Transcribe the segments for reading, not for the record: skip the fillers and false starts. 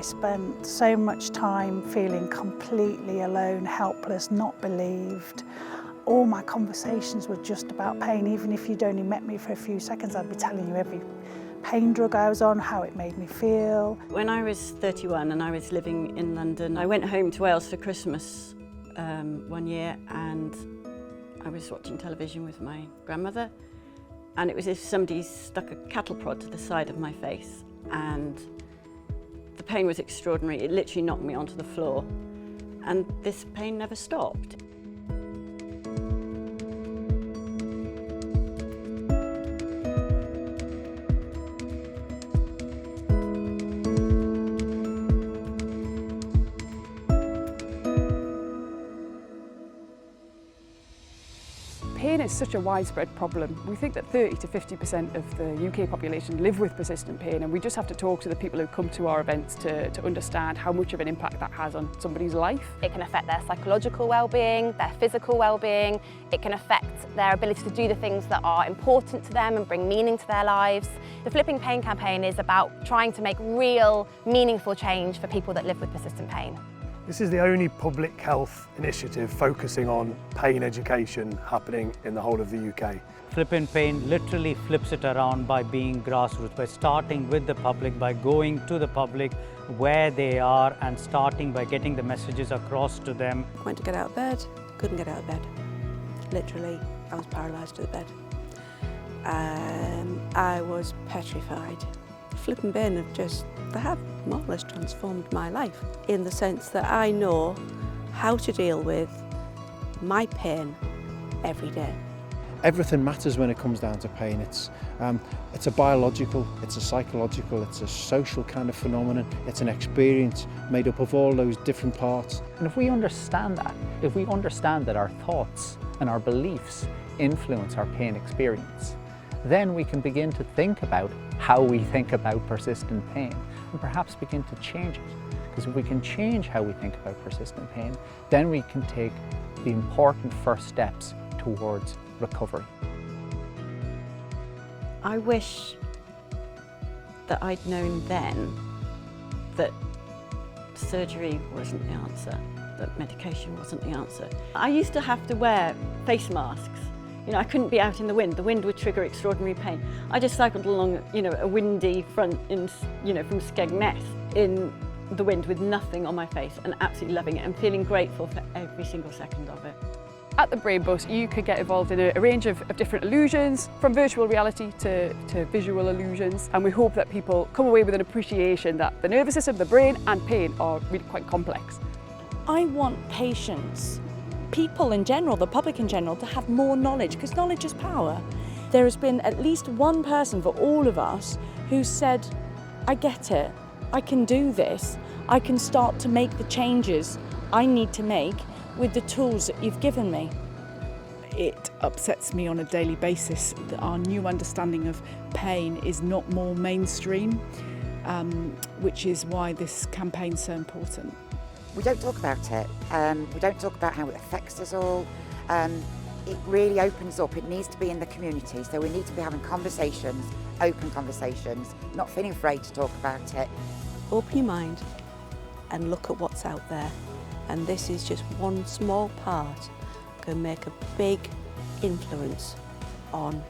I spent so much time feeling completely alone, helpless, not believed. All my conversations were just about pain. Even if you'd only met me for a few seconds, I'd be telling you every pain drug I was on, how it made me feel. When I was 31 and I was living in London, I went home to Wales for Christmas one year, and I was watching television with my grandmother, and it was as if somebody stuck a cattle prod to the side of my face, and the pain was extraordinary. It literally knocked me onto the floor, and this pain never stopped. Pain is such a widespread problem. We think that 30 to 50% of the UK population live with persistent pain, and we just have to talk to the people who come to our events to understand how much of an impact that has on somebody's life. It can affect their psychological well-being, their physical well-being. It can affect their ability to do the things that are important to them and bring meaning to their lives. The Flippin' Pain campaign is about trying to make real, meaningful change for people that live with persistent pain. This is the only public health initiative focusing on pain education happening in the whole of the UK. Flippin' Pain literally flips it around by being grassroots, by starting with the public, by going to the public where they are and starting by getting the messages across to them. Went to get out of bed, couldn't get out of bed. Literally, I was paralysed to the bed. I was petrified. Flippin' Pain have more or less transformed my life in the sense that I know how to deal with my pain every day. Everything matters when it comes down to pain. It's a biological, it's a psychological, it's a social kind of phenomenon. It's an experience made up of all those different parts. And if we understand that our thoughts and our beliefs influence our pain experience, then we can begin to think about how we think about persistent pain and perhaps begin to change it. Because if we can change how we think about persistent pain, then we can take the important first steps towards recovery. I wish that I'd known then that surgery wasn't the answer, that medication wasn't the answer. I used to have to wear face masks. You know, I couldn't be out in the wind. The wind would trigger extraordinary pain. I just cycled along, a windy front from Skegness in the wind with nothing on my face and absolutely loving it and feeling grateful for every single second of it. At the Brain Bus, you could get involved in a range of different illusions, from virtual reality to visual illusions, and we hope that people come away with an appreciation that the nervous system, the brain and pain are really quite complex. I want patients, people in general, the public in general, to have more knowledge, because knowledge is power. There has been at least one person for all of us who said, I get it, I can do this, I can start to make the changes I need to make with the tools that you've given me. It upsets me on a daily basis that our new understanding of pain is not more mainstream, which is why this campaign's so important. We don't talk about it. We don't talk about how it affects us all. It really opens up. It needs to be in the community, so we need to be having conversations, open conversations, not feeling afraid to talk about it. Open your mind and look at what's out there. And this is just one small part can make a big influence on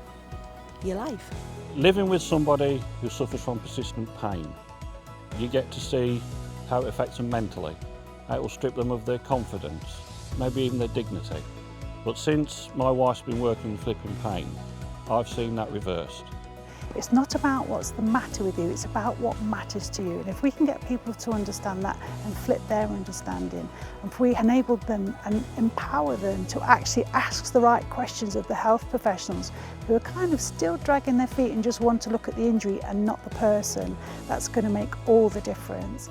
your life. Living with somebody who suffers from persistent pain, you get to see how it affects them mentally. It will strip them of their confidence, maybe even their dignity. But since my wife's been working with Flippin' Pain, I've seen that reversed. It's not about what's the matter with you, it's about what matters to you. And if we can get people to understand that and flip their understanding, and if we enable them and empower them to actually ask the right questions of the health professionals who are kind of still dragging their feet and just want to look at the injury and not the person, that's going to make all the difference.